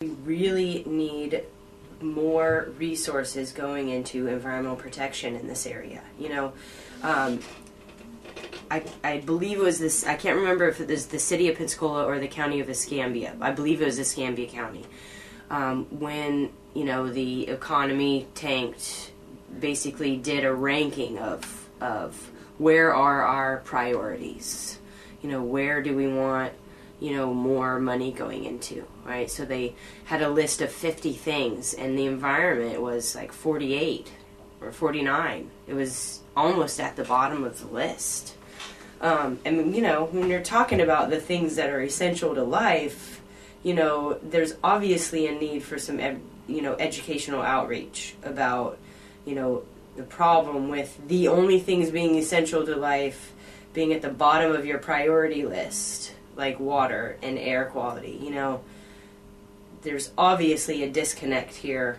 We really need more resources going into environmental protection in this area. You know, I believe it was this, I can't remember if it was the city of Pensacola or the county of Escambia. I believe it was Escambia County. When, you know, the economy tanked, basically did a ranking of where are our priorities. You know, where do we want, you know, more money going into, right? So they had a list of 50 things, and the environment was like 48 or 49. It was almost at the bottom of the list. And, you know, when you're talking about the things that are essential to life, you know, there's obviously a need for some, you know, educational outreach about, you know, the problem with the only things being essential to life being at the bottom of your priority list, like water and air quality. You know, there's obviously a disconnect here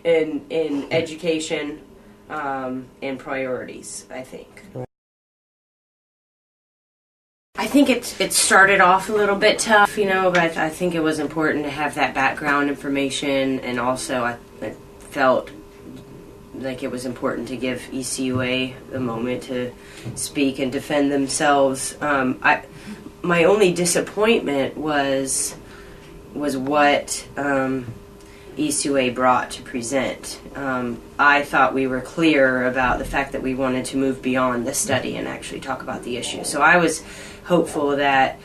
in education and priorities, I think. I think it started off a little bit tough, you know, but I think it was important to have that background information, and also I felt like it was important to give ECUA the moment to speak and defend themselves. My only disappointment was what ECUA brought to present. I thought we were clear about the fact that we wanted to move beyond the study and actually talk about the issue. So I was hopeful that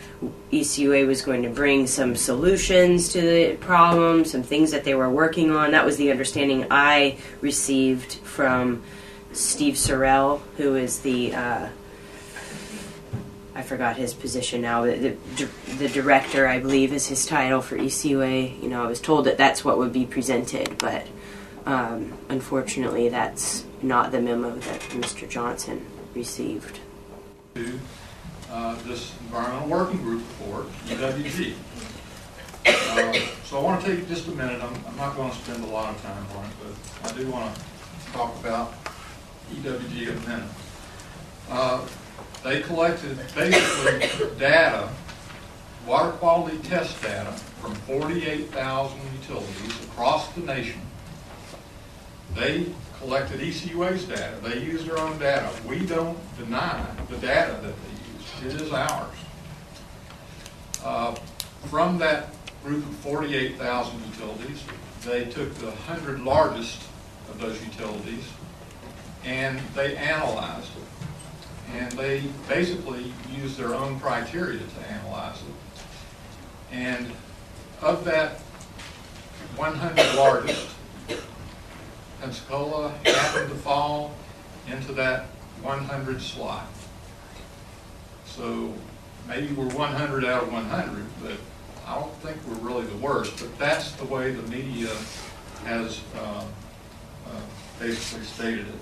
ECUA was going to bring some solutions to the problem, some things that they were working on. That was the understanding I received from Steve Sorrell, who is the I forgot his position now, the director, I believe, is his title for ECUA. You know, I was told that that's what would be presented, but unfortunately that's not the memo that Mr. Johnson received. This Environmental Working Group report, EWG. So I want to take just a minute. I'm not going to spend a lot of time on it, but I do want to talk about EWG in a minute. They collected basically data, water quality test data, from 48,000 utilities across the nation. They collected ECUA's data. They used their own data. We don't deny the data that they used. It is ours. From that group of 48,000 utilities, they took the 100 largest of those utilities and they analyzed it. And they basically used their own criteria to analyze it. And of that 100 largest, Pensacola happened to fall into that 100 slot. So maybe we're 100 out of 100, but I don't think we're really the worst. But that's the way the media has basically stated it.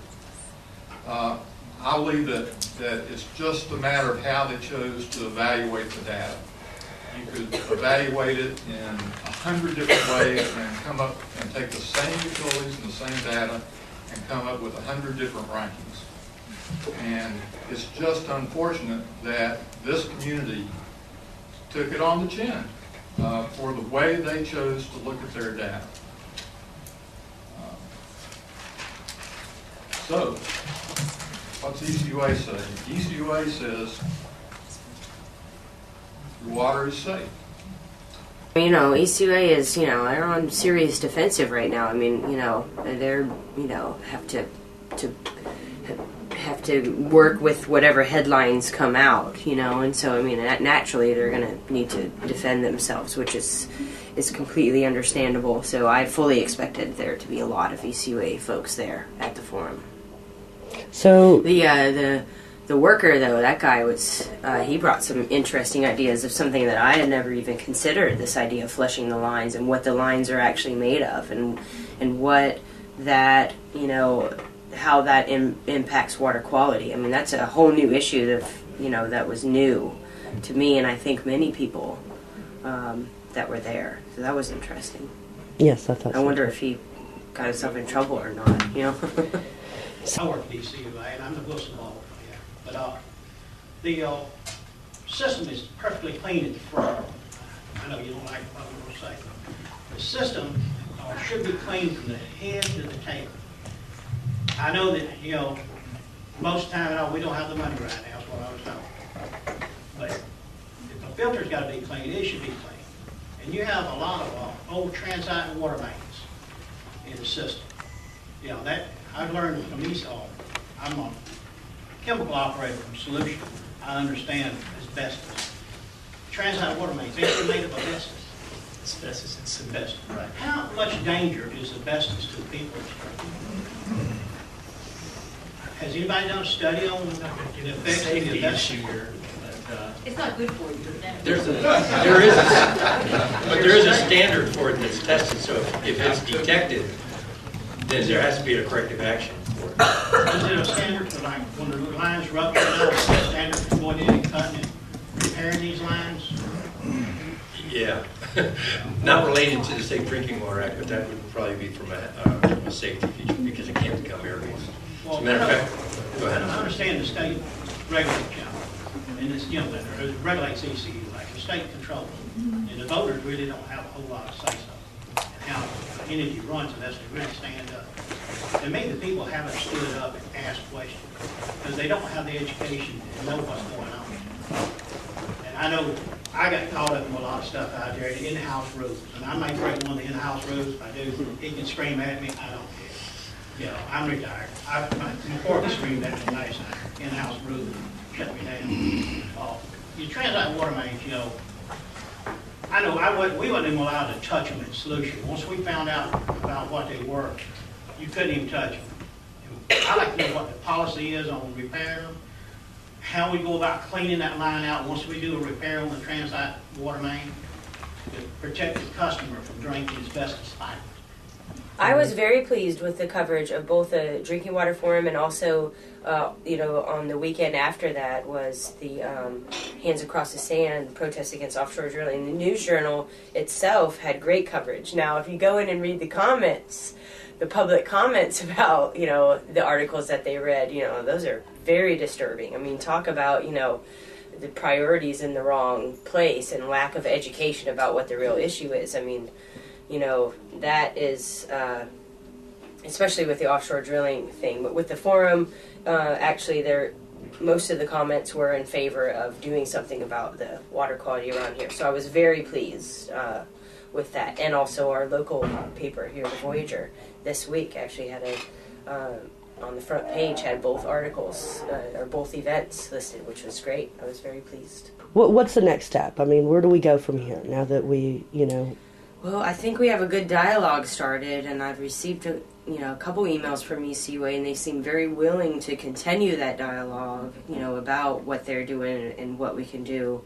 I believe that it's just a matter of how they chose to evaluate the data. You could evaluate it in 100 different ways and come up and take the same utilities and the same data and come up with 100 different rankings. And it's just unfortunate that this community took it on the chin for the way they chose to look at their data. So, what's ECUA say? ECUA says your water is safe. You know, ECUA is, you know, they're on serious defensive right now. I mean, you know, they're, you know, have to work with whatever headlines come out, you know, and so, I mean, naturally they're going to need to defend themselves, which is completely understandable. So I fully expected there to be a lot of ECUA folks there at the forum. So the worker, though, that guy was, he brought some interesting ideas of something that I had never even considered, this idea of flushing the lines and what the lines are actually made of, and what that, you know, how that impacts water quality. I mean, that's a whole new issue that, you know, that was new to me, and I think many people that were there. So that was interesting. Yes, I thought so. I wonder if he got himself in trouble or not, you know. I work at ECUA, and I'm the Wilson Ball player. But the system is perfectly clean at the front. I know you don't like what I'm going to say. the system should be cleaned from the head to the tail. I know that, most of the time, we don't have the money right now, is what I was told. But if the filter's got to be clean, it should be clean. And you have a lot of old transite water mains in the system. That I've learned from these all. I'm a chemical operator from Solution. I understand asbestos. Transite water mains, they're made of asbestos. Asbestos and cement. Asbestos, right. How much danger is asbestos to people? Has anybody done a study on the effects of Safety the asbestos? issue here. It's not good for you, but There is a standard for it that's tested, so if it's detected, then there has to be a corrective action for it. Is it a standard for like when the lines rupture, is it a standard for going in and cutting and repairing these lines? Yeah. Not related to the Safe Drinking Water Act, but that would probably be from a safety feature because it can't become airborne. As a matter of fact, go ahead. I understand the state regulates, and it's, that regulates ECU, like the state controls it. And the voters really don't have a whole lot of say-so in how energy runs unless they really stand up. To me, the people haven't stood up and asked questions because they don't have the education to know what's going on. And I know I got caught up in a lot of stuff out there, the in-house rules. And I may break one of the in-house rules. If I do, he can scream at me. I don't care. I'm retired. Before he screamed at me last night, in-house rules shut me down. You transite water mains, I know we wasn't even allowed to touch them in Solution. Once we found out about what they were, you couldn't even touch them. I like to know what the policy is on repairing them, how we go about cleaning that line out once we do a repair on the transite water main to protect the customer from drinking asbestos fibers. I was very pleased with the coverage of both the Drinking Water Forum and also, on the weekend after that was the Hands Across the Sand protest against offshore drilling. The News Journal itself had great coverage. Now, if you go in and read the comments, the public comments about, the articles that they read, those are very disturbing. I mean, talk about, the priorities in the wrong place and lack of education about what the real issue is. I mean, that is, especially with the offshore drilling thing. But with the forum, actually, most of the comments were in favor of doing something about the water quality around here. So I was very pleased with that. And also our local paper here, the Voyager, this week actually had on the front page, had both articles, or both events listed, which was great. I was very pleased. What's the next step? I mean, where do we go from here now that we, Well, I think we have a good dialogue started, and I've received a couple emails from ECUA, and they seem very willing to continue that dialogue, about what they're doing and what we can do.